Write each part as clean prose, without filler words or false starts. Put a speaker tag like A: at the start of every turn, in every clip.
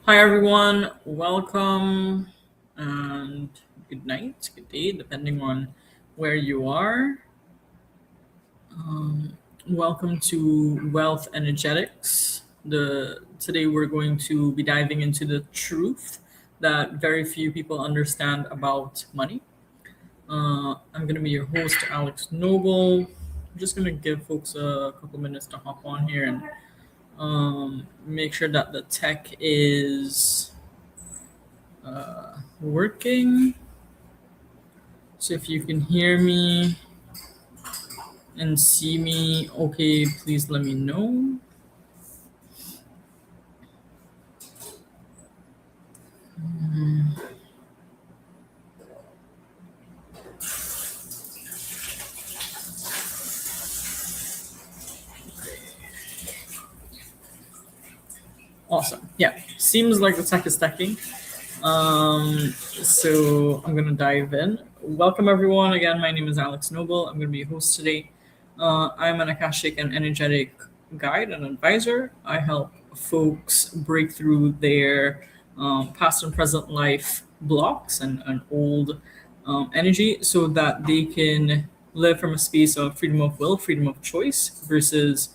A: Hi everyone, welcome and good night, good day, depending on where you are. Welcome to Wealth Energetics. Today we're going to be diving into the truth that very few people understand about money. I'm going to be your host, Alex Noble. I'm just going to give folks a couple minutes to hop on here and make sure that the tech is working. So if you can hear me and see me, okay, please let me know. Awesome. Yeah, seems like the tech is teching. So I'm gonna dive in. Welcome everyone. Again, my name is Alex Noble. I'm gonna be your host today. I'm an Akashic and energetic guide and advisor. I help folks break through their past and present life blocks and old energy so that they can live from a space of freedom of will, freedom of choice versus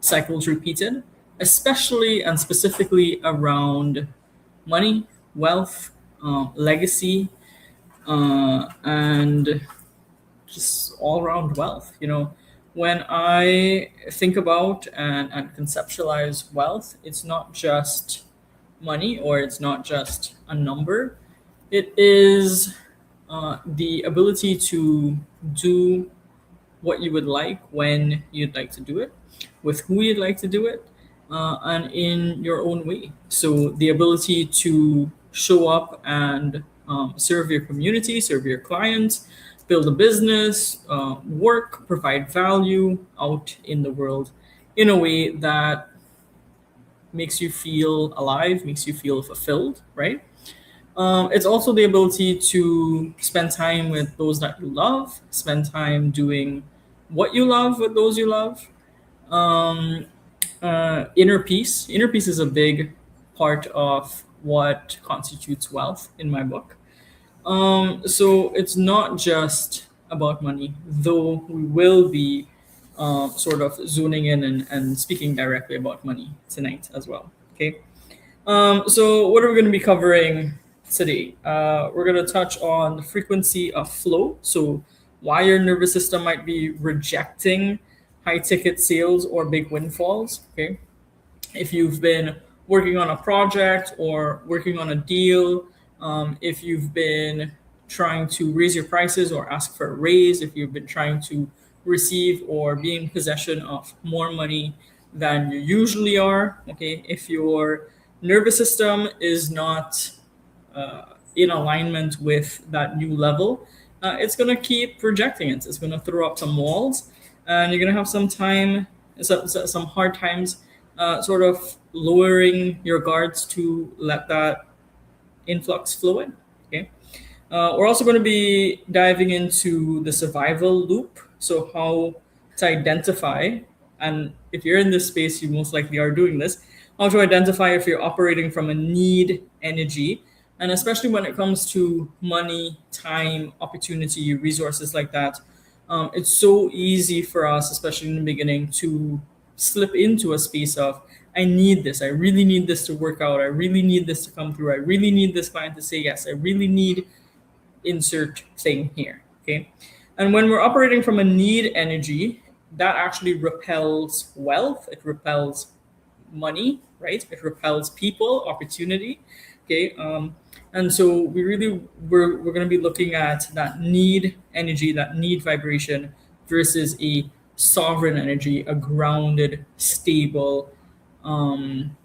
A: cycles repeated, especially and specifically around money, wealth, legacy, and just all around wealth. When I think about and conceptualize wealth, it's not just money or it's not just a number. It is the ability to do what you would like when you'd like to do it, with who you'd like to do it, and in your own way. So the ability to show up and serve your community, serve your clients, build a business, work, provide value out in the world in a way that makes you feel alive, makes you feel fulfilled, right? It's also the ability to spend time with those that you love, spend time doing what you love with those you love. Um, Inner peace. Inner peace is a big part of what constitutes wealth in my book. So it's not just about money, though we will be sort of zoning in and speaking directly about money tonight as well. Okay. So what are we going to be covering today? We're going to touch on the frequency of flow. So why your nervous system might be rejecting high ticket sales or big windfalls. Okay. If you've been working on a project or working on a deal, if you've been trying to raise your prices or ask for a raise, if you've been trying to receive or be in possession of more money than you usually are, okay, if your nervous system is not in alignment with that new level, it's going to keep rejecting it. It's going to throw up some walls, and you're going to have some hard times, sort of lowering your guards to let that influx flow in. Okay. We're also going to be diving into the survival loop. So how to identify, and if you're in this space, you most likely are doing this, how to identify if you're operating from a need energy. And especially when it comes to money, time, opportunity, resources like that, it's so easy for us, especially in the beginning, to slip into a space of, I need this. I really need this to work out. I really need this to come through. I really need this client to say yes. I really need insert thing here. Okay. And when we're operating from a need energy, that actually repels wealth, it repels money, right? It repels people, opportunity. Okay. And so we're going to be looking at that need energy, that need vibration versus a sovereign energy, a grounded, stable, um,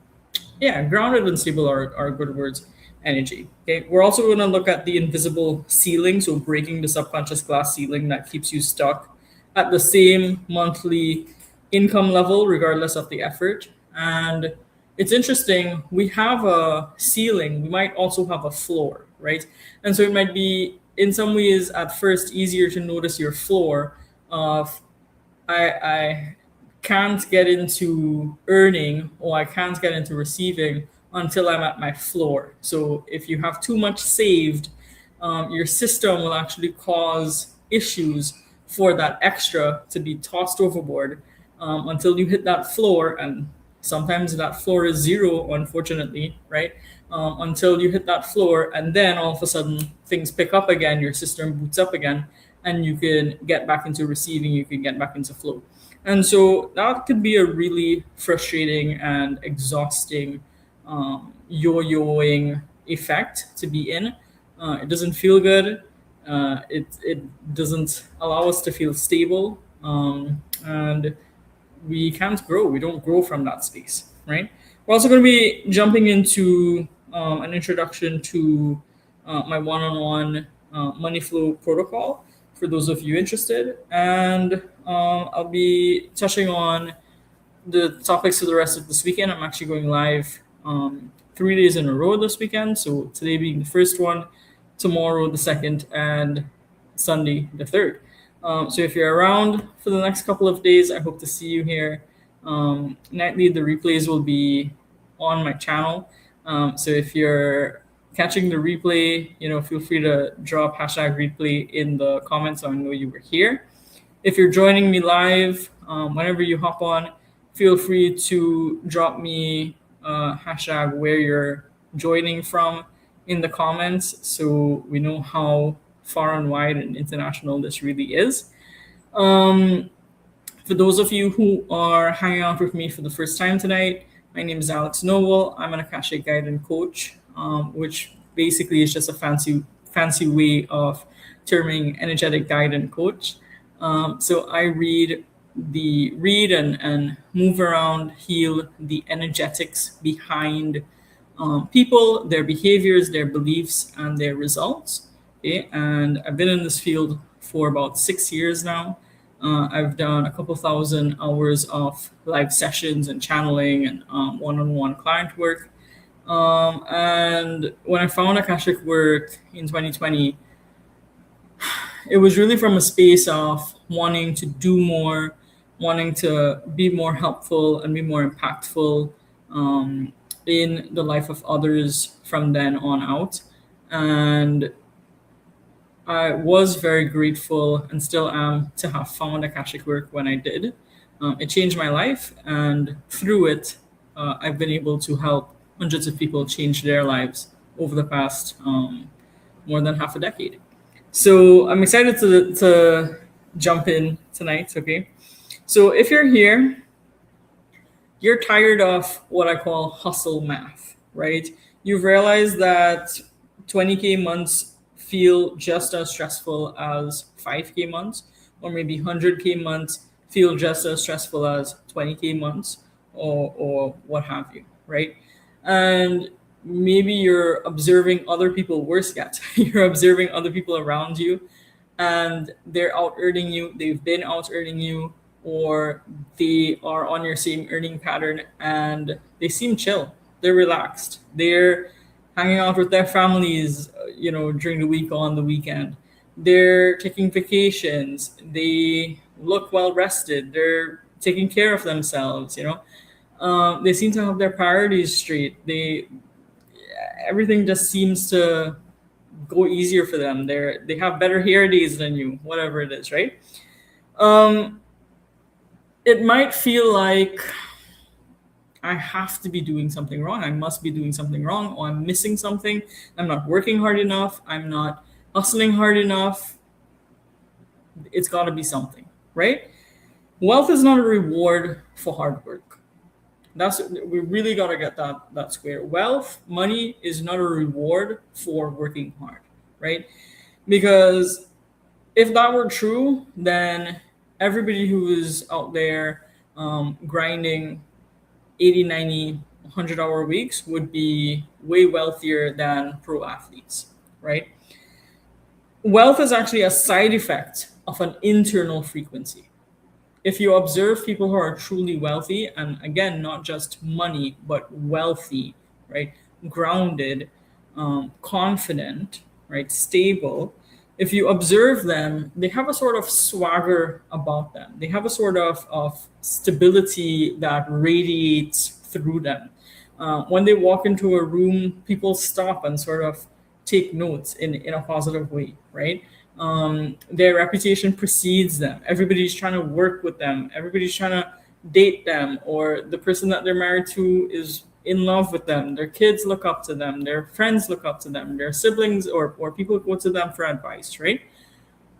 A: yeah, grounded and stable are good words. Energy. Okay. We're also going to look at the invisible ceiling, so breaking the subconscious glass ceiling that keeps you stuck at the same monthly income level, regardless of the effort. And it's interesting. We have a ceiling. We might also have a floor, right? And so it might be, in some ways, at first easier to notice your floor of I can't get into earning or I can't get into receiving until I'm at my floor. So if you have too much saved, your system will actually cause issues for that extra to be tossed overboard until you hit that floor. And sometimes that floor is zero, unfortunately, right? Until you hit that floor, and then all of a sudden things pick up again, your system boots up again, and you can get back into receiving, you can get back into flow. And so that could be a really frustrating and exhausting yo-yoing effect to be in. It doesn't feel good. It doesn't allow us to feel stable, and we can't grow. We don't grow from that space, right? We're also going to be jumping into an introduction to my one-on-one money flow protocol for those of you interested, and I'll be touching on the topics for the rest of this weekend. I'm actually going live 3 days in a row this weekend. So today being the first one, tomorrow the second, and Sunday the third. So if you're around for the next couple of days, I hope to see you here. Nightly, the replays will be on my channel. So if you're catching the replay, feel free to drop hashtag replay in the comments so I know you were here. If you're joining me live, whenever you hop on, feel free to drop me hashtag where you're joining from in the comments so we know how far and wide and international this really is. For those of you who are hanging out with me for the first time tonight, my name is Alex Noble. I'm an Akashic guide and coach, which basically is just a fancy way of terming energetic guide and coach. So I read and move around, heal the energetics behind people, their behaviors, their beliefs, and their results. Okay, and I've been in this field for about 6 years now. I've done a couple thousand hours of live sessions and channeling and one-on-one client work. And when I found Akashic work in 2020, it was really from a space of wanting to do more, wanting to be more helpful and be more impactful in the life of others from then on out. And I was very grateful and still am to have found Akashic work when I did. It changed my life, and through it, I've been able to help hundreds of people change their lives over the past more than half a decade. So I'm excited to jump in tonight, okay? So if you're here, you're tired of what I call hustle math, right? You've realized that 20K months feel just as stressful as 5K months, or maybe 100K months feel just as stressful as 20K months, or what have you, right? And maybe you're observing other people worse yet. You're observing other people around you, and they're out earning you, they've been out earning you, or they are on your same earning pattern and they seem chill, they're relaxed, they're hanging out with their families, during the week, on the weekend. They're taking vacations. They look well rested. They're taking care of themselves. They seem to have their priorities straight. Everything just seems to go easier for them. They have better hair days than you, whatever it is, right? It might feel like I have to be doing something wrong. I must be doing something wrong, or I'm missing something. I'm not working hard enough. I'm not hustling hard enough. It's got to be something, right? Wealth is not a reward for hard work. We really got to get that square. Wealth, money is not a reward for working hard, right? Because if that were true, then everybody who is out there grinding 80, 90, 100-hour weeks would be way wealthier than pro athletes, right? Wealth is actually a side effect of an internal frequency. If you observe people who are truly wealthy, and again, not just money, but wealthy, right? Grounded, confident, right? Stable, if you observe them, they have a sort of swagger about them. They have a sort of stability that radiates through them. When they walk into a room, people stop and sort of take notes in a positive way, right? Their reputation precedes them. Everybody's trying to work with them. Everybody's trying to date them, or the person that they're married to is in love with them. Their kids look up to them. Their friends look up to them. Their siblings or people go to them for advice, right?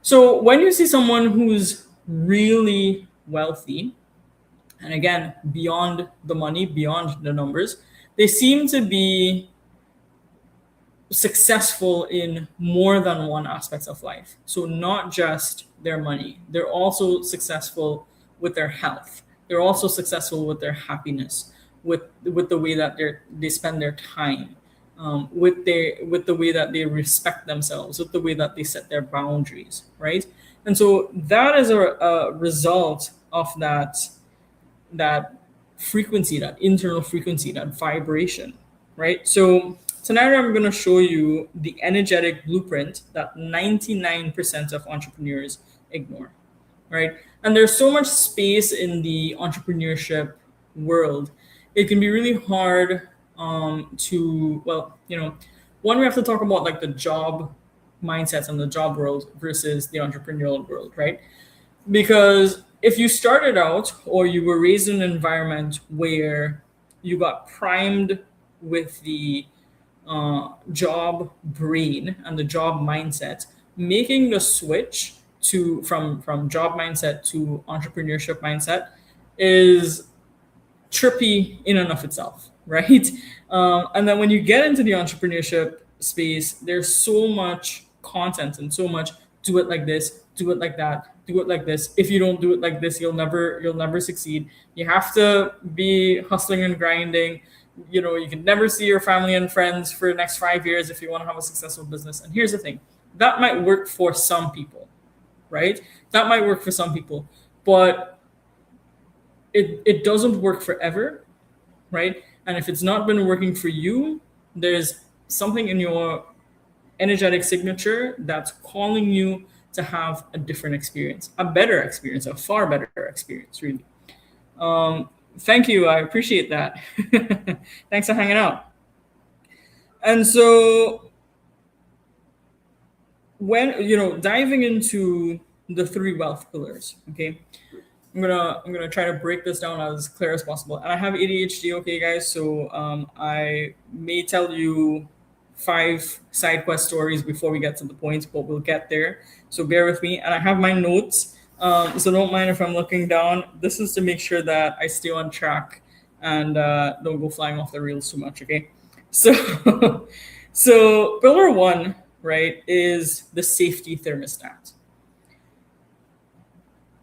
A: So when you see someone who's really wealthy, and again, beyond the money, beyond the numbers, they seem to be successful in more than one aspect of life. So not just their money, they're also successful with their health. They're also successful with their happiness, with the way that they spend their time, with the way that they respect themselves, with the way that they set their boundaries, right? And so that is a result of that frequency, that internal frequency, that vibration, right? So tonight I'm going to show you the energetic blueprint that 99% of entrepreneurs ignore, right? And there's so much space in the entrepreneurship world. It can be really hard to, well, one, we have to talk about like the job mindsets and the job world versus the entrepreneurial world, right? Because if you started out or you were raised in an environment where you got primed with the job brain and the job mindset, making the switch to from job mindset to entrepreneurship mindset is trippy in and of itself, right? And then when you get into the entrepreneurship space, there's so much content and so much do it like this, do it like that, do it like this. If you don't do it like this, you'll never succeed. You have to be hustling and grinding. You can never see your family and friends for the next 5 years if you want to have a successful business. And here's the thing, that might work for some people, right? That might work for some people, but it doesn't work forever, right? And if it's not been working for you, there's something in your energetic signature that's calling you to have a different experience, a better experience, a far better experience, really. Thank you. I appreciate that. Thanks for hanging out. And so when diving into the three wealth pillars, okay, I'm gonna try to break this down as clear as possible. And I have ADHD, okay, guys. So I may tell you 5 side quest stories before we get to the point, but we'll get there. So bear with me. And I have my notes, so don't mind if I'm looking down. This is to make sure that I stay on track and don't go flying off the rails too much. Okay. So so pillar one, right, is the safety thermostat.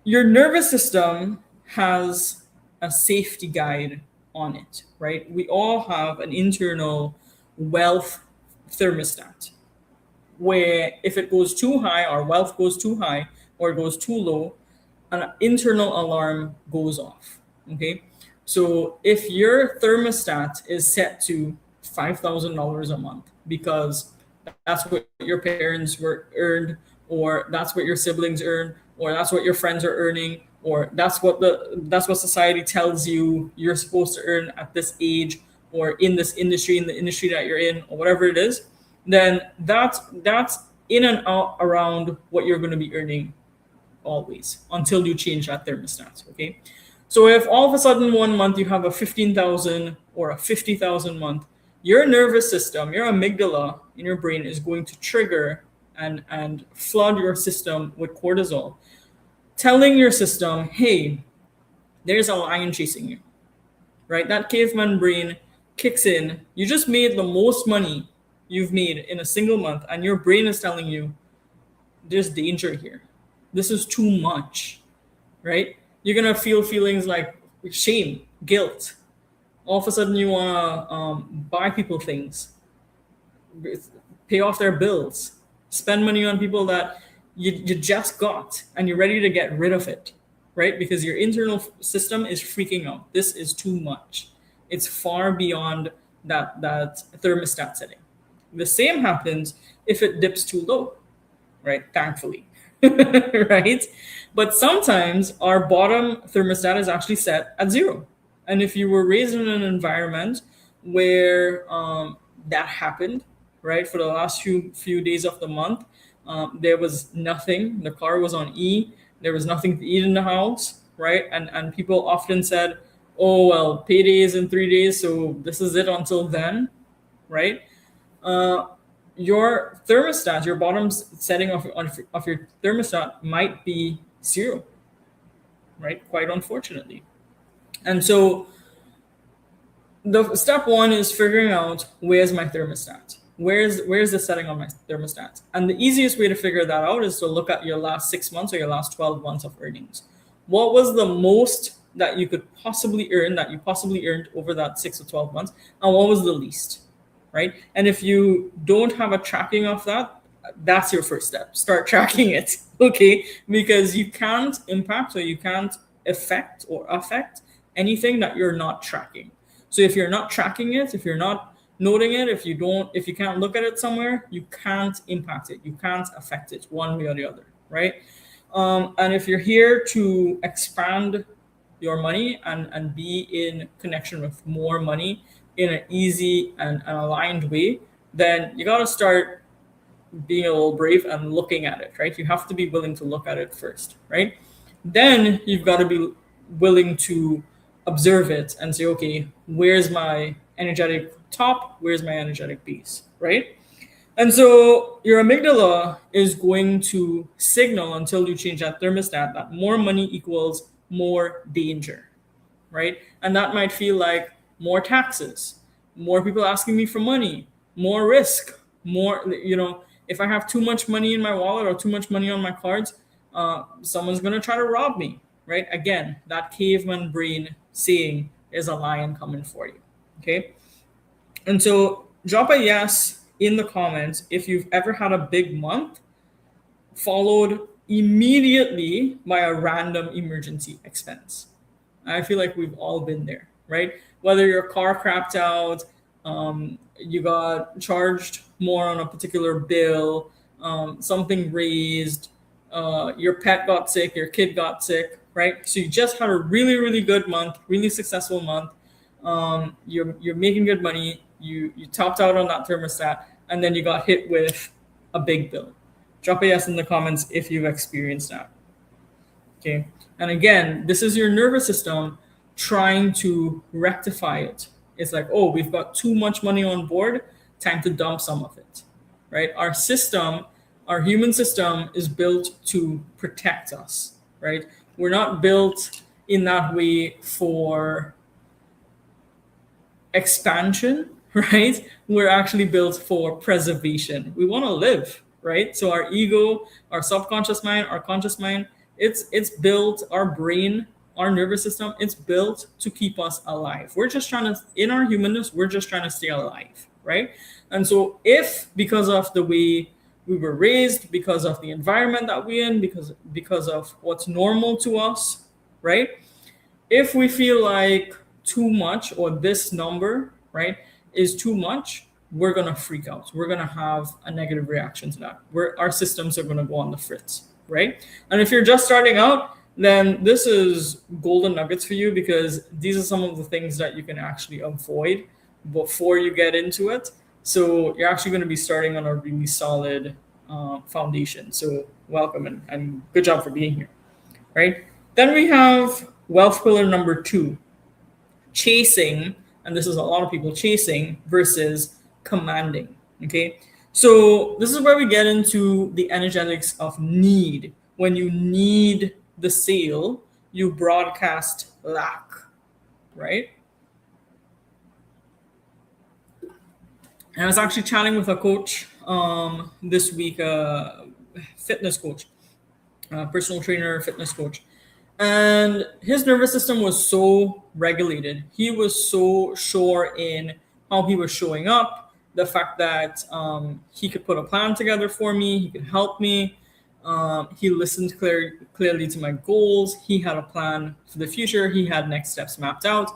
A: Your nervous system has a safety guide on it, right? We all have an internal wealth thermostat where if it goes too high, our wealth goes too high, or it goes too low, an internal alarm goes off. Okay. So if your thermostat is set to $5,000 a month because that's what your parents were earned, or that's what your siblings earn, or that's what your friends are earning, or that's what society tells you you're supposed to earn at this age, or in this industry, in the industry that you're in, or whatever it is, then that's in and out around what you're going to be earning always until you change that thermostat. Okay. So if all of a sudden one month you have a 15,000 or a 50,000 month, your nervous system, your amygdala in your brain is going to trigger and flood your system with cortisol, telling your system, hey, there's a lion chasing you, right? That caveman brain kicks in. You just made the most money you've made in a single month, and your brain is telling you there's danger here. This is too much, right? You're gonna feel feelings like shame, guilt. All of a sudden, you wanna buy people things, pay off their bills, spend money on people that you just got, and you're ready to get rid of it, right? Because your internal system is freaking out. This is too much. It's far beyond that thermostat setting. The same happens if it dips too low, right? Thankfully, right? But sometimes our bottom thermostat is actually set at zero. And if you were raised in an environment where that happened, right, for the last few days of the month, there was nothing. The car was on E. There was nothing to eat in the house, right? And people often said, "Oh well, payday is in 3 days, so this is it until then," right? uh, your thermostat, your bottom setting of your thermostat might be zero, right? Quite unfortunately. And so the step one is figuring out where's my thermostat. Where's the setting on my thermostat? And the easiest way to figure that out is to look at your last 6 months or your last 12 months of earnings. What was the most that you could possibly earn, that you possibly earned over that 6 or 12 months, and what was the least? Right? And if you don't have a tracking of that, that's your first step. Start tracking it, okay? Because you can't impact or you can't affect anything that you're not tracking. So if you're not tracking it, if you're not noting it, if you can't look at it somewhere, you can't impact it. You can't affect it one way or the other, right? And if you're here to expand your money and be in connection with more money in an easy and aligned way, then you got to start being a little brave and looking at it, right? You have to be willing to look at it first, right? Then you've got to be willing to observe it and say, okay, where's my energetic top? Where's my energetic base, right? And so your amygdala is going to signal until you change that thermostat that more money equals more danger, right? And that might feel like more taxes, more people asking me for money, more risk, more, if I have too much money in my wallet or too much money on my cards, someone's going to try to rob me, right? Again, that caveman brain saying there's a lion coming for you, okay? And so drop a yes in the comments if you've ever had a big month followed immediately by a random emergency expense. I feel like we've all been there, right? Whether your car crapped out, you got charged more on a particular bill, something raised, your pet got sick, your kid got sick, right? So you just had a really, really good month, really successful month. You're making good money. You topped out on that thermostat, and then you got hit with a big bill. Drop a yes in the comments if you've experienced that. Okay. And again, this is your nervous system trying to rectify it. It's like, oh, we've got too much money on board, time to dump some of it, right? Our system, our human system is built to protect us, right? We're not built in that way for expansion, right? We're actually built for preservation. We want to live, right? So our ego, our subconscious mind, our conscious mind, it's built, our brain, our nervous system, it's built to keep us alive. We're just trying to, in our humanness, we're just trying to stay alive, right? And so if because of the way we were raised, because of the environment that we're in, because of what's normal to us, right? If we feel like too much or this number, right, is too much, we're gonna freak out. We're gonna have a negative reaction to that. Our systems are gonna go on the fritz, right? And if you're just starting out, then this is golden nuggets for you because these are some of the things that you can actually avoid before you get into it. So you're actually going to be starting on a really solid foundation. So welcome and good job for being here, right? Then we have wealth pillar number 2, chasing, and this is a lot of people chasing versus commanding, okay? So this is where we get into the energetics of need. When you need the sale, you broadcast lack, right? And I was actually chatting with a coach this week, a fitness coach, personal trainer, fitness coach. And his nervous system was so regulated. He was so sure in how he was showing up, the fact that he could put a plan together for me, he could help me. He listened clearly to my goals. He had a plan for the future. He had next steps mapped out.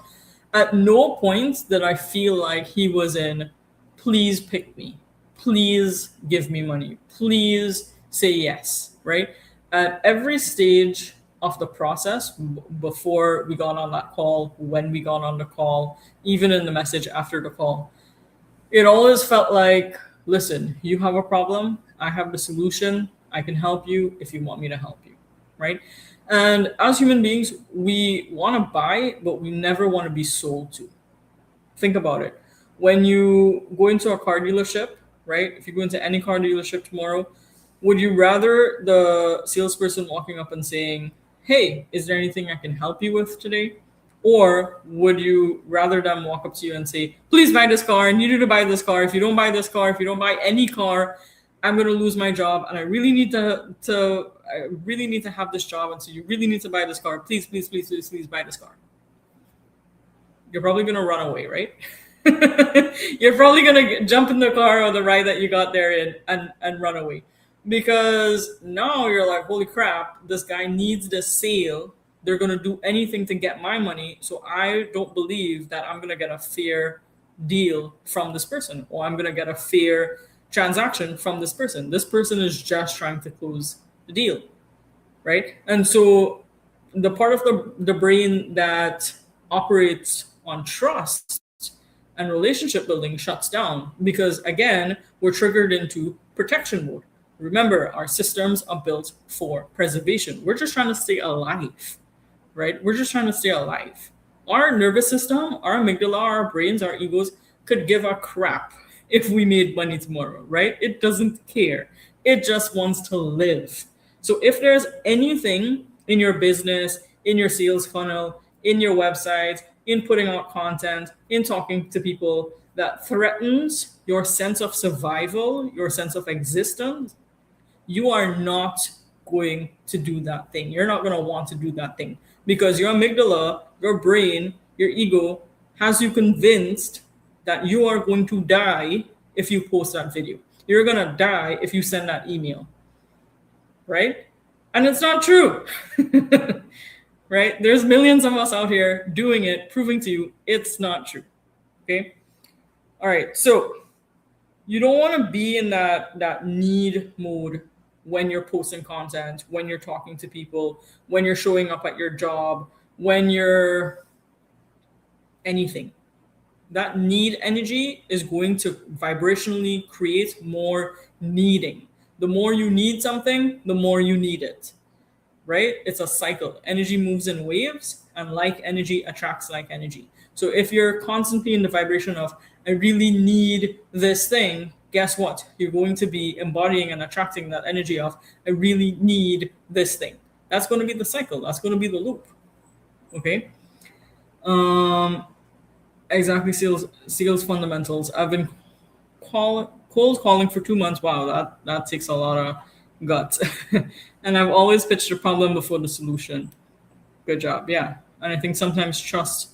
A: At no point did I feel like he was in, please pick me. Please give me money. Please say yes, right? At every stage of the process, before we got on that call, when we got on the call, even in the message after the call, it always felt like, listen, you have a problem, I have the solution, I can help you if you want me to help you, right? And as human beings, we want to buy, but we never want to be sold to. Think about it. When you go into a car dealership, right? If you go into any car dealership tomorrow, would you rather the salesperson walking up and saying, "Hey, is there anything I can help you with today?" Or would you rather them walk up to you and say, "Please buy this car. I need you to buy this car. If you don't buy this car, if you don't buy any car, I'm going to lose my job, and I really need I really need to have this job, and so you really need to buy this car. Please, please, please, please, please buy this car." You're probably going to run away, right? You're probably going to jump in the car or the ride that you got there in and run away. Because now you're like, holy crap, this guy needs this sale. They're going to do anything to get my money. So I don't believe that I'm going to get a fair deal from this person, or I'm going to get a fair transaction from this person. This person is just trying to close the deal, right? And so the part of the brain that operates on trust and relationship building shuts down because, again, we're triggered into protection mode. Remember, our systems are built for preservation. We're just trying to stay alive, right? We're just trying to stay alive. Our nervous system, our amygdala, our brains, our egos could give a crap if we made money tomorrow, right? It doesn't care. It just wants to live. So if there's anything in your business, in your sales funnel, in your website, in putting out content, in talking to people that threatens your sense of survival, your sense of existence, you are not going to do that thing. You're not going to want to do that thing because your amygdala, your brain, your ego has you convinced that you are going to die if you post that video. You're going to die if you send that email, right? And it's not true. Right? There's millions of us out here doing it, proving to you it's not true. Okay? All right. So you don't want to be in that need mode when you're posting content, when you're talking to people, when you're showing up at your job, when you're anything. That need energy is going to vibrationally create more needing. The more you need something, the more you need it. Right? It's a cycle. Energy moves in waves, and like energy attracts like energy. So if you're constantly in the vibration of, I really need this thing, guess what? You're going to be embodying and attracting that energy of, I really need this thing. That's going to be the cycle. That's going to be the loop. Okay? Exactly. Sales fundamentals. I've been cold calling for 2 months. Wow, that takes a lot of guts. And I've always pitched the problem before the solution. Good job. Yeah. And I think sometimes trust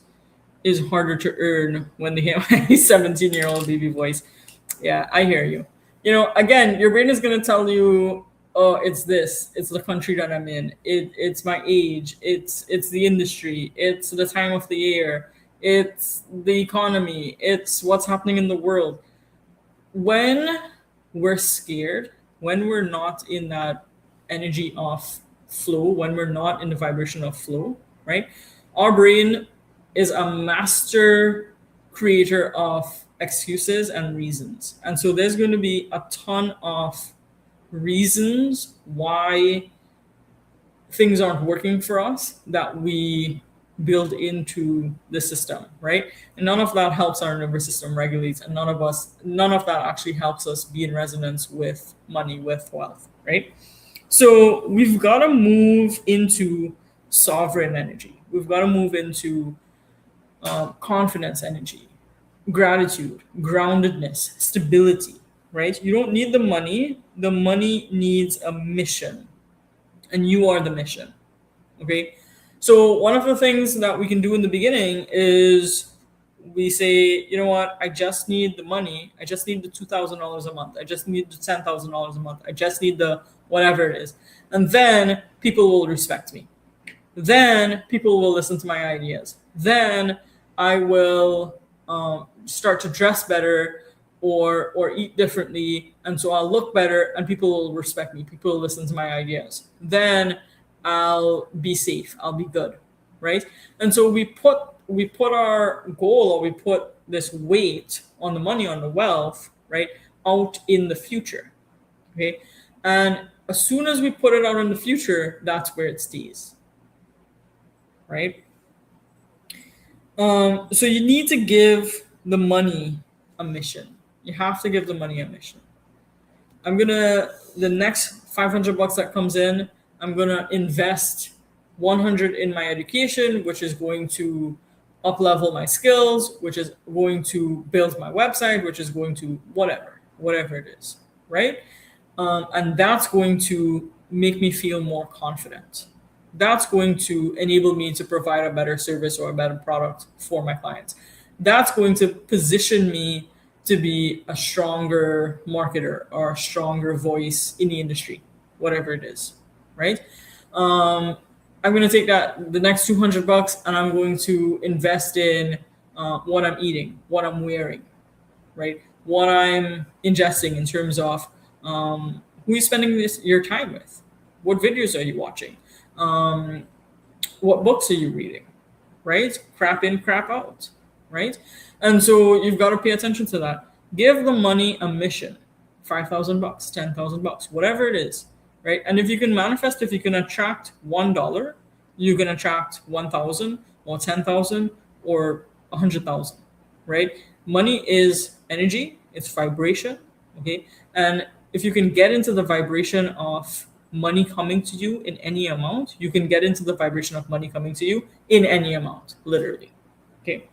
A: is harder to earn when they hear my 17-year-old baby voice. Yeah, I hear you. Again, your brain is going to tell you, oh, it's this. It's the country that I'm in. It's my age. It's the industry. It's the time of the year. It's the economy. It's what's happening in the world. When we're scared, when we're not in that energy of flow, when we're not in the vibration of flow, right? Our brain is a master creator of excuses and reasons. And so there's going to be a ton of reasons why things aren't working for us that we build into the system, right? And none of that helps our nervous system regulate, and none of that actually helps us be in resonance with money, with wealth, right? So we've got to move into sovereign energy. We've got to move into confidence energy, gratitude, groundedness, stability, right? You don't need the money. The money needs a mission, and you are the mission, okay? So one of the things that we can do in the beginning is we say, you know what, I just need the money. I just need the $2,000 a month. I just need the $10,000 a month. I just need the whatever it is. And then people will respect me. Then people will listen to my ideas. Then I will start to dress better. or eat differently, and so I'll look better and people will respect me, people will listen to my ideas, then I'll be safe, I'll be good, right? And so we put our goal, or we put this weight on the money, on the wealth, right, out in the future. Okay. And as soon as we put it out in the future, that's where it stays, right? So you need to give the money a mission. You have to give the money a mission. The next $500 that comes in, I'm gonna invest 100 in my education, which is going to up level my skills, which is going to build my website, which is going to whatever it is, right? And that's going to make me feel more confident. That's going to enable me to provide a better service or a better product for my clients. That's going to position me to be a stronger marketer or a stronger voice in the industry, whatever it is, right? Um, I'm going to take the next $200, and I'm going to invest in what I'm eating, what I'm wearing, right? What I'm ingesting in terms of who you spending your time with, what videos are you watching, um, what books are you reading, right? Crap in, crap out, right? And so you've got to pay attention to that. Give the money a mission, $5,000, $10,000, whatever it is, right? And if you can manifest, if you can attract $1, you can attract 1,000 or 10,000 or 100,000, right? Money is energy, it's vibration, okay? And if you can get into the vibration of money coming to you in any amount, you can get into the vibration of money coming to you in any amount, literally. Okay.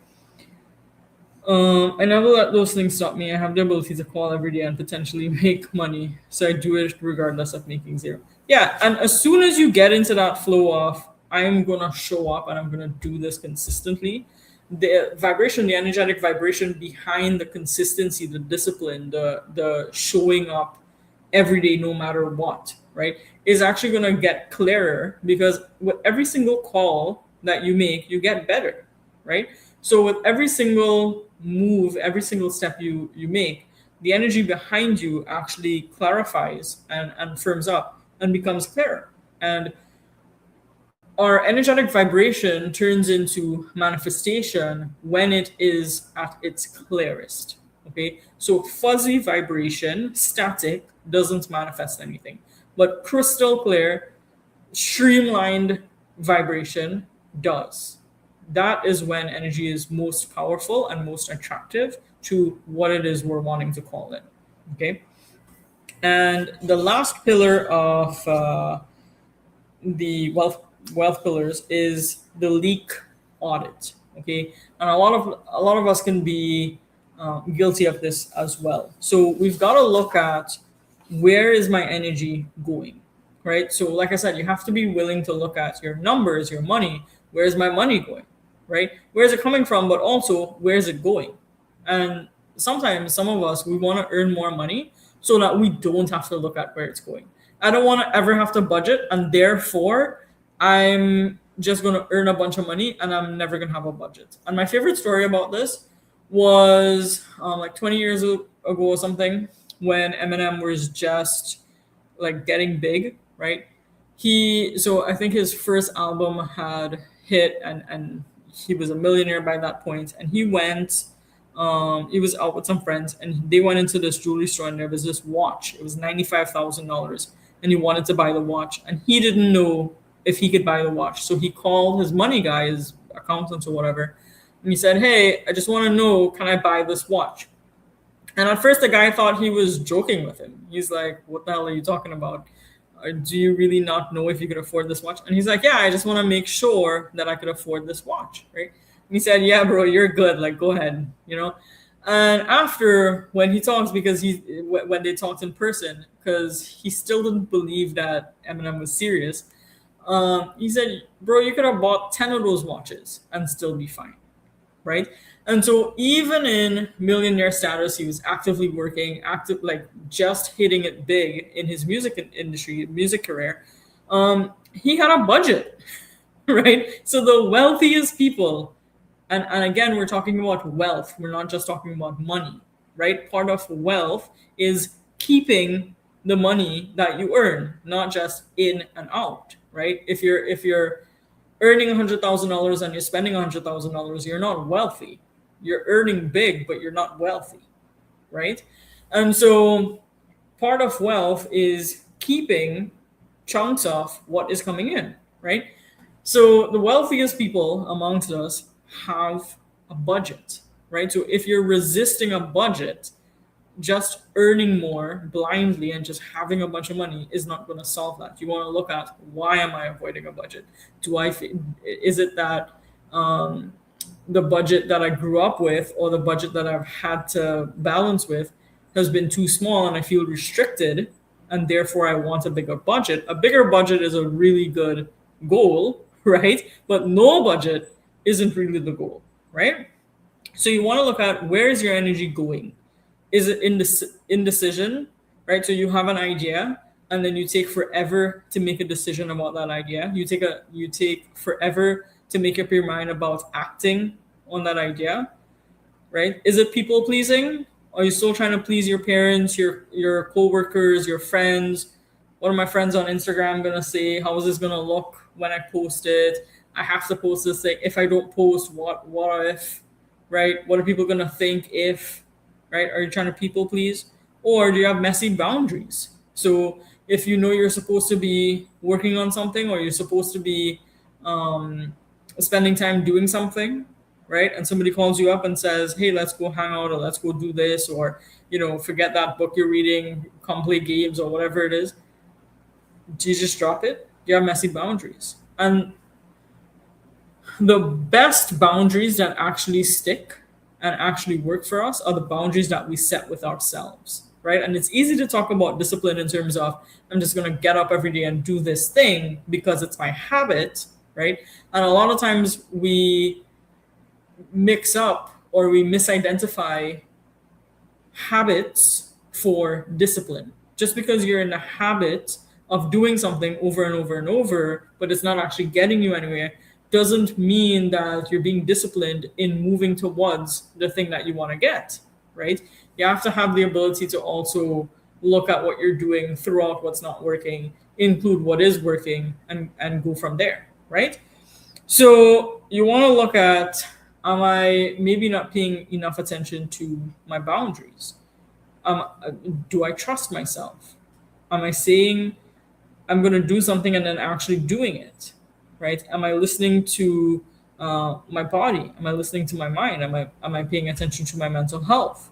A: I never let those things stop me. I have the ability to call every day and potentially make money. So I do it regardless of making zero. Yeah. And as soon as you get into that flow of, I'm going to show up and I'm going to do this consistently, the vibration, the energetic vibration behind the consistency, the discipline, the showing up every day, no matter what, right, is actually going to get clearer, because with every single call that you make, you get better, right? So with every single move, every single step you make, the energy behind you actually clarifies and firms up and becomes clearer. And our energetic vibration turns into manifestation when it is at its clearest. Okay, so fuzzy vibration, static, doesn't manifest anything, but crystal clear, streamlined vibration does. That is when energy is most powerful and most attractive to what it is we're wanting to call it. Okay, and the last pillar of the wealth pillars is the leak audit. Okay, and a lot of us can be guilty of this as well. So we've got to look at, where is my energy going, right? So like I said, you have to be willing to look at your numbers, your money. Where's my money going, right? Where's it coming from, but also where's it going? And sometimes some of us, we want to earn more money so that we don't have to look at where it's going. I don't want to ever have to budget, and therefore I'm just going to earn a bunch of money and I'm never going to have a budget. And my favorite story about this was like 20 years ago or something, when Eminem was just like getting big, right? So I think his first album had hit, and he was a millionaire by that point. And he was out with some friends, and they went into this jewelry store, and there was this watch. It was $95,000, and he wanted to buy the watch, and he didn't know if he could buy the watch. So he called his money guy, his accountant or whatever, and he said, "Hey, I just want to know, can I buy this watch?" And at first, the guy thought he was joking with him. He's like, "What the hell are you talking about? Do you really not know if you could afford this watch?" And he's like, "Yeah, I just want to make sure that I could afford this watch, right?" And he said, "Yeah, bro, you're good. Like, go ahead, you know." And after, when he talks, because when they talked in person, because he still didn't believe that Eminem was serious, he said, "Bro, you could have bought 10 of those watches and still be fine." Right? And so even in millionaire status, he was actively working, like just hitting it big in his music industry, music career. He had a budget, right? So the wealthiest people, and again, we're talking about wealth. We're not just talking about money, right? Part of wealth is keeping the money that you earn, not just in and out, right? If you're earning $100,000 and you're spending $100,000, you're not wealthy. You're earning big, but you're not wealthy, right? And so part of wealth is keeping chunks of what is coming in, right? So the wealthiest people amongst us have a budget, right? So if you're resisting a budget, just earning more blindly and just having a bunch of money is not going to solve that. You want to look at, why am I avoiding a budget? Is it that the budget that I grew up with, or the budget that I've had to balance with, has been too small and I feel restricted, and therefore I want a bigger budget? A bigger budget is a really good goal, right? But no budget isn't really the goal, right? So you want to look at, where is your energy going? Is it indecision, right? So you have an idea and then you take forever to make a decision about that idea. You take forever to make up your mind about acting on that idea, right? Is it people pleasing? Are you still trying to please your parents, your co-workers, your friends? What are my friends on Instagram gonna say? How is this gonna look when I post it? I have to post this thing. If I don't post, what if, right? What are people gonna think if, right? Are you trying to people please? Or do you have messy boundaries? So if you know you're supposed to be working on something, or you're supposed to be spending time doing something, right? And somebody calls you up and says, hey, let's go hang out, or let's go do this, or, forget that book you're reading, come play games, or whatever it is. Do you just drop it? You have messy boundaries. And the best boundaries that actually stick and actually work for us are the boundaries that we set with ourselves, right? And it's easy to talk about discipline in terms of, I'm just going to get up every day and do this thing because it's my habit, right? And a lot of times we mix up, or we misidentify habits for discipline. Just because you're in the habit of doing something over and over and over, but it's not actually getting you anywhere, doesn't mean that you're being disciplined in moving towards the thing that you want to get, right? You have to have the ability to also look at what you're doing, throw out what's not working, include what is working, and go from there, right? So you want to look at, am I maybe not paying enough attention to my boundaries? Do I trust myself? Am I saying I'm going to do something and then actually doing it? Right? Am I listening to my body? Am I listening to my mind? Am I paying attention to my mental health?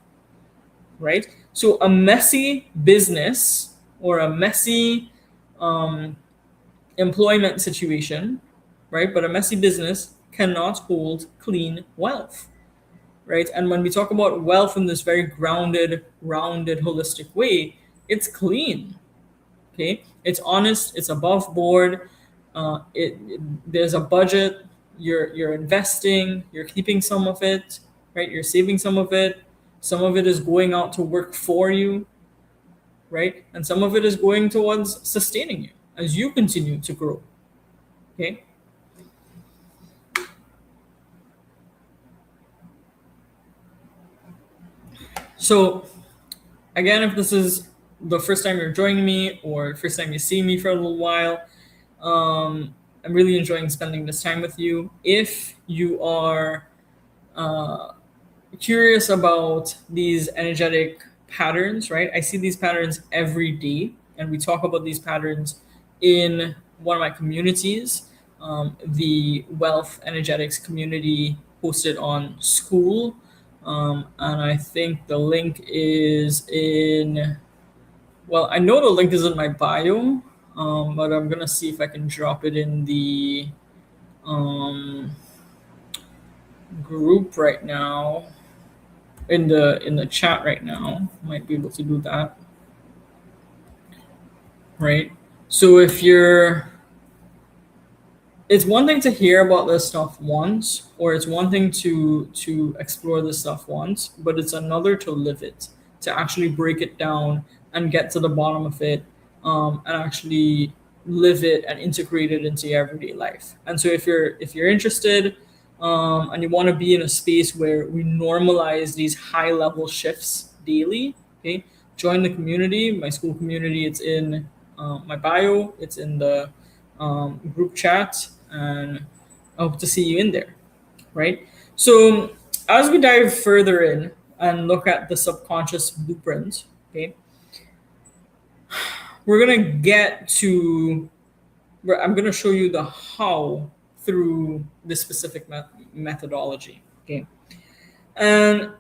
A: Right? So a messy business, or a messy employment situation, right? But a messy business cannot hold clean wealth, right? And when we talk about wealth in this very grounded, rounded, holistic way, it's clean. Okay, it's honest, it's above board. There's a budget. You're investing. You're keeping some of it, right? You're saving some of it. Some of it is going out to work for you, right? And some of it is going towards sustaining you as you continue to grow. Okay. So, again, if this is the first time you're joining me, or first time you see me for a little while, I'm really enjoying spending this time with you. If you are curious about these energetic patterns, right? I see these patterns every day, and we talk about these patterns in one of my communities, the Wealth Energetics community, hosted on School. And I think the link is in, well, I know the link is in my bio, but I'm going to see if I can drop it in the group right now, in the chat right now. Might be able to do that, right? So if you're, it's one thing to hear about this stuff once, or it's one thing to explore this stuff once, but it's another to live it, to actually break it down and get to the bottom of it, and actually live it and integrate it into your everyday life. And so if you're interested, and you want to be in a space where we normalize these high level shifts daily. Okay, join the community. My school community. It's in my bio. It's in the group chat, and I hope to see you in there. Right. So as we dive further in and look at the subconscious blueprint, okay, we're gonna get to. I'm gonna show you the how through this specific methodology. Okay, and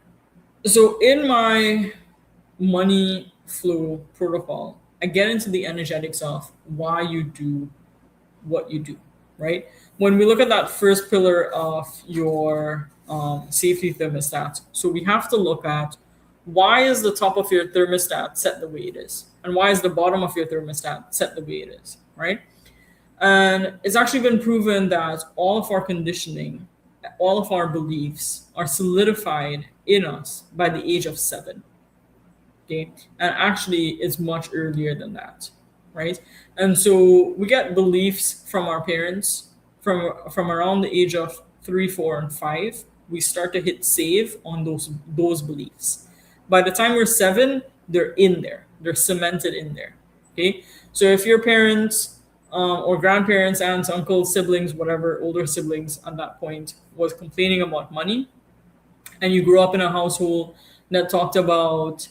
A: so in my money flow protocol, I get into the energetics of why you do what you do, right? When we look at that first pillar of your safety thermostat, so we have to look at why is the top of your thermostat set the way it is, and why is the bottom of your thermostat set the way it is, right? And it's actually been proven that all of our conditioning, all of our beliefs are solidified in us by the age of 7. Okay, and actually it's much earlier than that, right? And so we get beliefs from our parents from around the age of 3, 4, and 5. We start to hit save on those beliefs. By the time we're 7, they're in there, they're cemented in there. Okay, so if your parents or grandparents, aunts, uncles, siblings, whatever, older siblings at that point was complaining about money, and you grew up in a household that talked about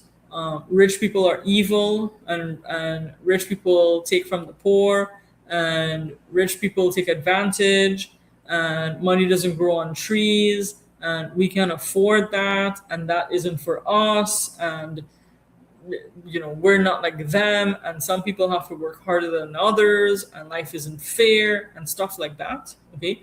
A: rich people are evil, and rich people take from the poor, and rich people take advantage, and money doesn't grow on trees, and we can afford that, and that isn't for us, and we're not like them, and some people have to work harder than others, and life isn't fair, and stuff like that. Okay,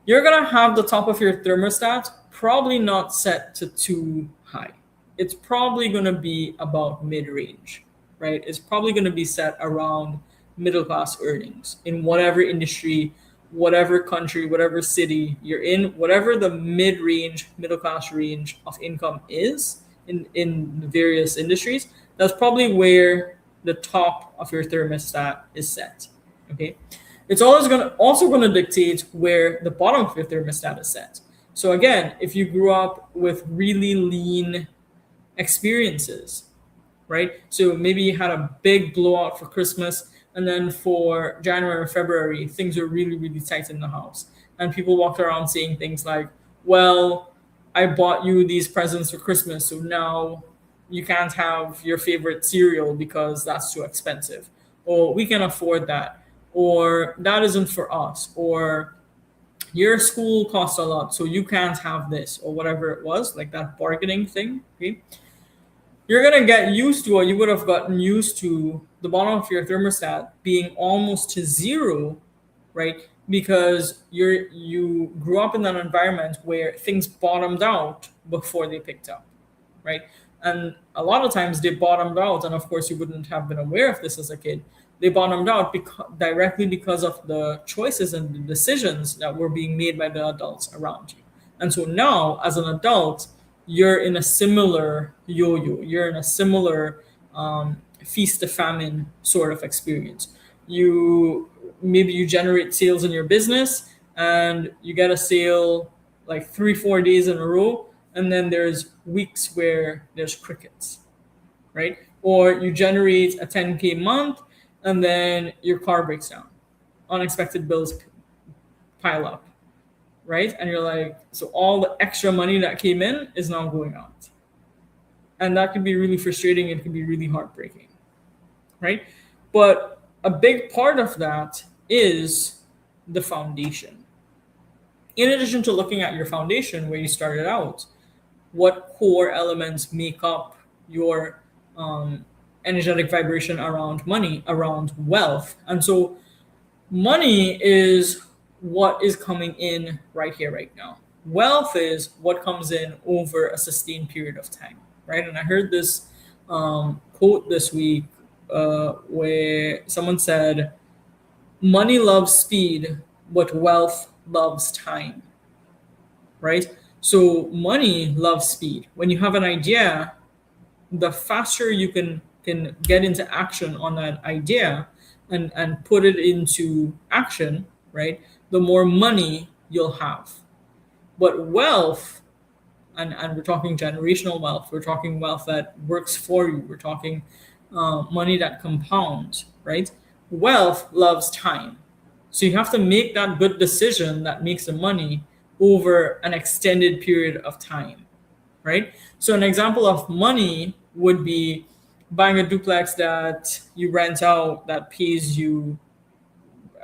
A: you're gonna have the top of your thermostat probably not set to too high. It's probably gonna be about mid-range, right? It's probably gonna be set around middle class earnings in whatever industry, whatever country, whatever city you're in, whatever the mid-range, middle class range of income is in the various industries. That's probably where the top of your thermostat is set. Okay. It's always going to dictate where the bottom of your thermostat is set. So again, if you grew up with really lean experiences, right? So maybe you had a big blowout for Christmas, and then for January or February, things were really, really tight in the house. And people walked around saying things like, well, I bought you these presents for Christmas, so now you can't have your favorite cereal because that's too expensive. Or we can afford that. Or that isn't for us. Or your school costs a lot, so you can't have this, or whatever it was, like that bargaining thing. Okay, you're gonna get used to, or you would have gotten used to, the bottom of your thermostat being almost to zero, right? Because you grew up in an environment where things bottomed out before they picked up, right? And a lot of times they bottomed out, and of course you wouldn't have been aware of this as a kid. They bottomed out directly because of the choices and the decisions that were being made by the adults around you. And so now, as an adult, you're in a similar yo-yo. You're in a similar feast to famine sort of experience. You generate sales in your business, and you get a sale like 3-4 days in a row, and then there's weeks where there's crickets, right? Or you generate a 10K month, and then your car breaks down, unexpected bills pile up, right? And you're like, so all the extra money that came in is now going out, and that can be really frustrating. It can be really heartbreaking, right? But a big part of that is the foundation. In addition to looking at your foundation where you started out, what core elements make up your energetic vibration around money, around wealth? And so money is what is coming in right here, right now. Wealth is what comes in over a sustained period of time, right? And I heard this quote this week where someone said, money loves speed, but wealth loves time, right? So money loves speed. When you have an idea, the faster you can get into action on that idea and put it into action, right? The more money you'll have. But wealth and we're talking generational wealth. We're talking wealth that works for you. We're talking money that compounds, right? Wealth loves time. So you have to make that good decision that makes the money over an extended period of time, right? So an example of money would be buying a duplex that you rent out that pays you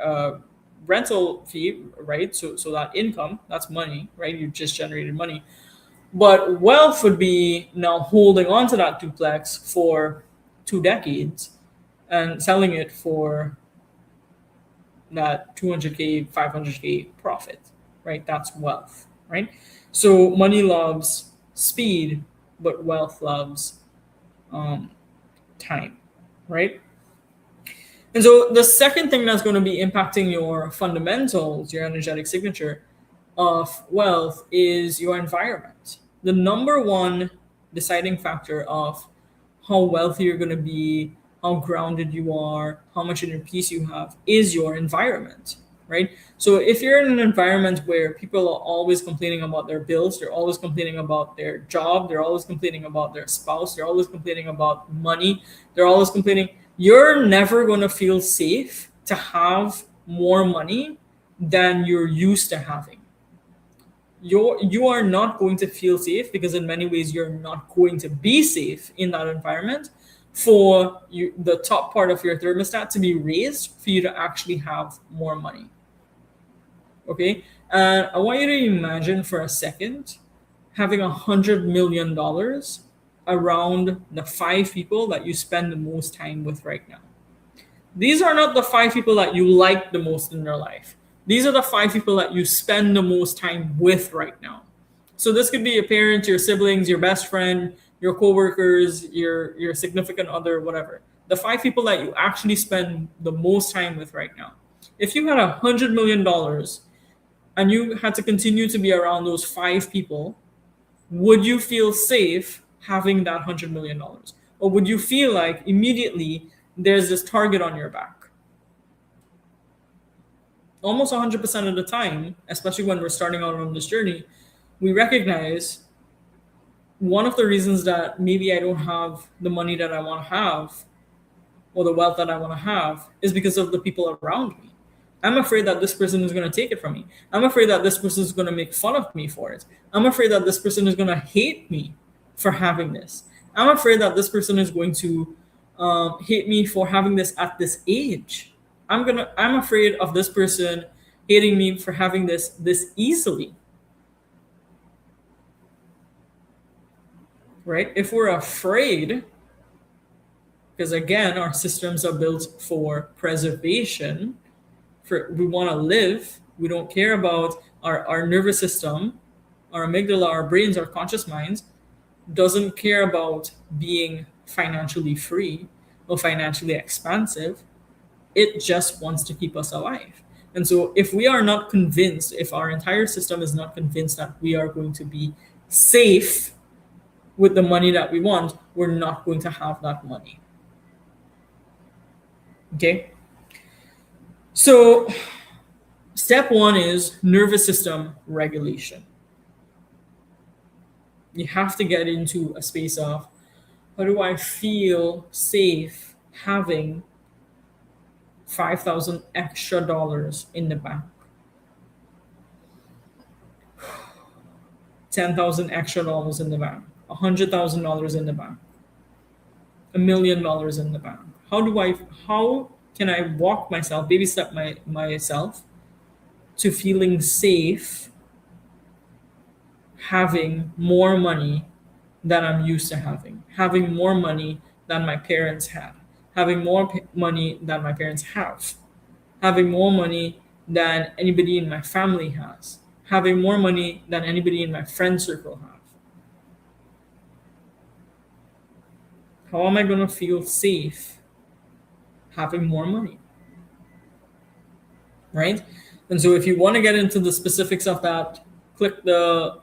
A: uh, rental fee, right? So that income, that's money, right? You just generated money. But wealth would be now holding on to that duplex for 2 decades and selling it for that 200K, 500K profit, right? That's wealth, right? So money loves speed, but wealth loves um, time, right? And so the second thing that's going to be impacting your fundamentals, your energetic signature of wealth, is your environment. The number one deciding factor of how wealthy you're going to be, how grounded you are, how much inner peace you have is your environment, right? So if you're in an environment where people are always complaining about their bills, they're always complaining about their job, they're always complaining about their spouse, they're always complaining about money, they're always complaining, you're never going to feel safe to have more money than you're used to having. You are not going to feel safe because in many ways you're not going to be safe in that environment for you, the top part of your thermostat to be raised for you to actually have more money. Okay, and I want you to imagine for a second having $100 million around the 5 people that you spend the most time with right now. These are not the 5 people that you like the most in your life. These are the 5 people that you spend the most time with right now. So this could be your parents, your siblings, your best friend, your coworkers, your significant other, whatever. The 5 people that you actually spend the most time with right now. If you had $100 million and you had to continue to be around those 5 people, would you feel safe having that $100 million? Or would you feel like immediately there's this target on your back? Almost 100% of the time, especially when we're starting out on this journey, we recognize one of the reasons that maybe I don't have the money that I want to have or the wealth that I want to have is because of the people around me. I'm afraid that this person is going to take it from me. I'm afraid that this person is going to make fun of me for it. I'm afraid that this person is going to hate me for having this. I'm afraid that this person is going to hate me for having this at this age. I'm afraid of this person hating me for having this easily. Right? If we're afraid, because again, our systems are built for preservation, we want to live, we don't care about our nervous system, our amygdala, our brains, our conscious minds doesn't care about being financially free or financially expansive. It just wants to keep us alive. And so if we are not convinced, if our entire system is not convinced that we are going to be safe with the money that we want, we're not going to have that money. Okay? So step one is nervous system regulation. You have to get into a space of, how do I feel safe having 5,000 extra dollars in the bank? 10,000 extra dollars in the bank, $100,000 in the bank, $1 million in the bank. How can I walk myself, baby step myself to feeling safe having more money than I'm used to having more money than my parents had, having more money than my parents have, having more money than anybody in my family has, having more money than anybody in my friend circle have. How am I going to feel safe having more money? Right? And so if you want to get into the specifics of that, click the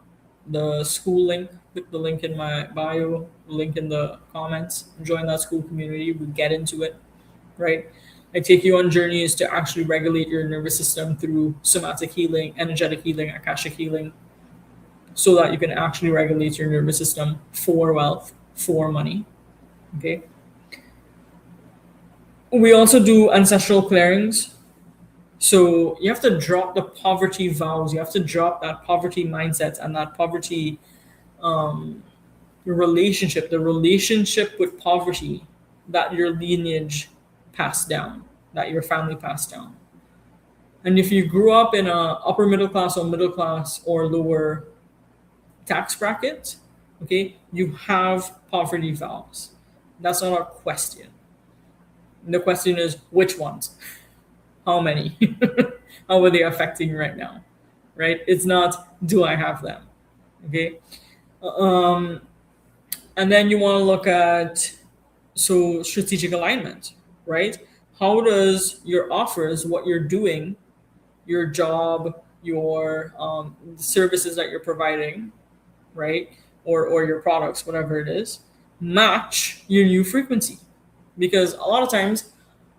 A: school link, click the link in my bio, link in the comments, join that school community, we get into it, right? I take you on journeys to actually regulate your nervous system through somatic healing, energetic healing, akashic healing, so that you can actually regulate your nervous system for wealth, for money. Okay. We also do ancestral clearings. So you have to drop the poverty vows. You have to drop that poverty mindset and that poverty relationship, the relationship with poverty that your lineage passed down, that your family passed down. And if you grew up in a upper middle class or lower tax bracket, okay, you have poverty vows. That's not a question. The question is which ones? How many? How are they affecting you right now? Right? It's not do I have them? Okay. Um, and then you want to look at strategic alignment, right? How does your offers, what you're doing, your job, your services that you're providing, right, or your products, whatever it is, match your new frequency? Because a lot of times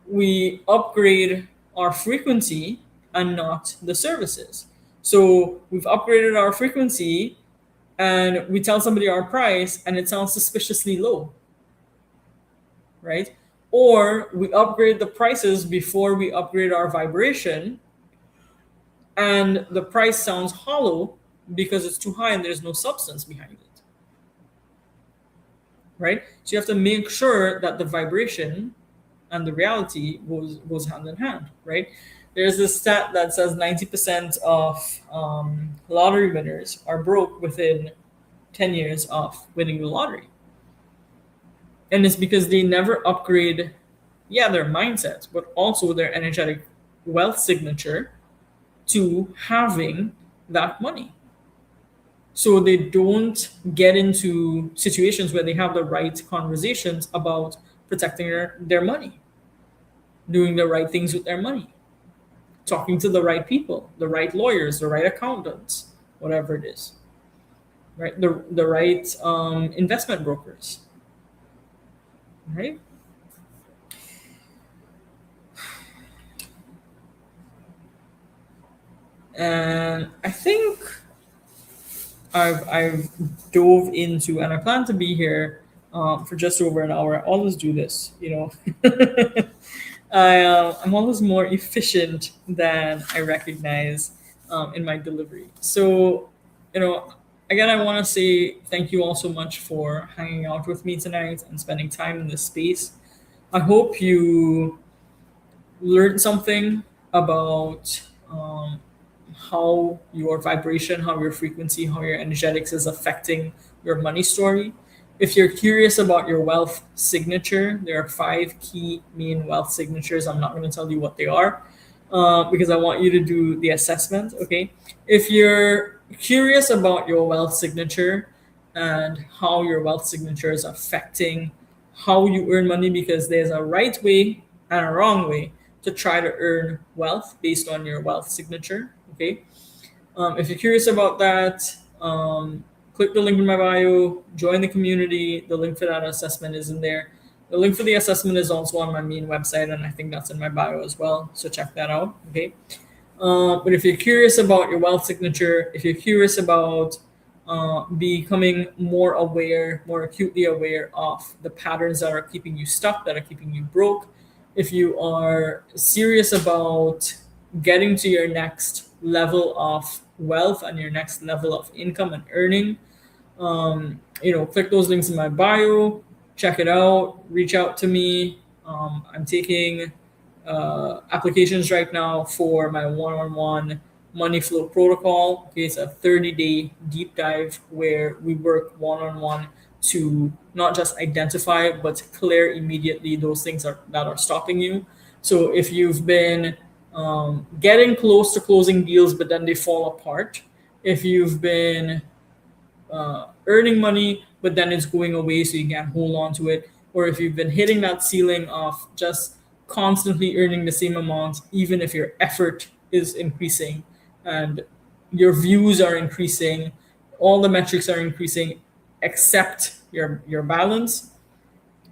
A: we upgrade our frequency and not the services. So we've upgraded our frequency and we tell somebody our price and it sounds suspiciously low, right? Or we upgrade the prices before we upgrade our vibration and the price sounds hollow because it's too high and there's no substance behind it, right? So you have to make sure that the vibration and the reality goes hand in hand, right? There's this stat that says 90% of lottery winners are broke within 10 years of winning the lottery. And it's because they never upgrade, their mindset, but also their energetic wealth signature to having that money. So they don't get into situations where they have the right conversations about protecting their money, doing the right things with their money, talking to the right people, the right lawyers, the right accountants, whatever it is, right? The right investment brokers, right? And I think I've dove into, and I plan to be here for just over an hour. I always do this, I'm always more efficient than I recognize in my delivery. So, again, I want to say thank you all so much for hanging out with me tonight and spending time in this space. I hope you learned something about how your vibration, how your frequency, how your energetics is affecting your money story. If you're curious about your wealth signature, there are 5 key main wealth signatures. I'm not going to tell you what they are because I want you to do the assessment. Okay. If you're curious about your wealth signature and how your wealth signature is affecting how you earn money, because there's a right way and a wrong way to try to earn wealth based on your wealth signature. Okay. If you're curious about that, click the link in my bio, join the community. The link for that assessment is in there. The link for the assessment is also on my main website, and I think that's in my bio as well. So check that out. Okay. But if you're curious about your wealth signature, if you're curious about becoming more aware, more acutely aware of the patterns that are keeping you stuck, that are keeping you broke, if you are serious about getting to your next level of wealth and your next level of income and earning, click those links in my bio, check it out, reach out to me. I'm taking applications right now for my one-on-one money flow protocol. Okay, it's a 30-day deep dive where we work one-on-one to not just identify but clear immediately those things that are stopping you. So if you've been getting close to closing deals but then they fall apart, if you've been earning money but then it's going away so you can't hold on to it, or if you've been hitting that ceiling of just constantly earning the same amount even if your effort is increasing and your views are increasing, all the metrics are increasing except your balance,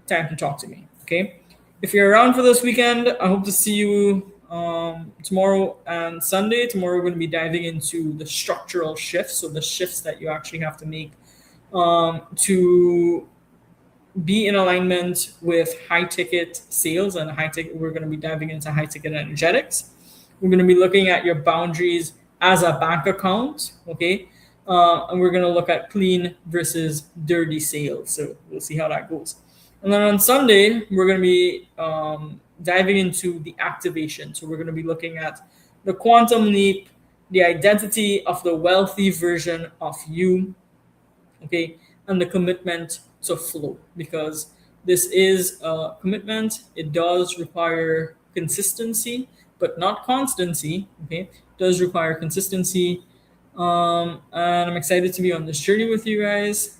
A: time to talk to me. Okay. If you're around for this weekend, I hope to see you Tomorrow and Sunday. Tomorrow we're going to be diving into the structural shifts, so the shifts that you actually have to make to be in alignment with high ticket sales and high ticket. We're going to be diving into high ticket energetics. We're going to be looking at your boundaries as a bank account, okay? And we're going to look at clean versus dirty sales. So we'll see how that goes. And then on Sunday, we're going to be diving into the activation. So we're going to be looking at the quantum leap, the identity of the wealthy version of you, okay, and the commitment to flow, because this is a commitment. It does require consistency, but not constancy. Okay, it does require consistency. And I'm excited to be on this journey with you guys.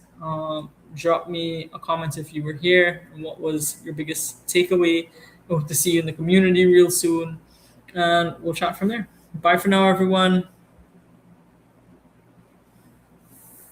A: Drop me a comment if you were here and what was your biggest takeaway. I hope to see you in the community real soon, and we'll chat from there. Bye for now, everyone.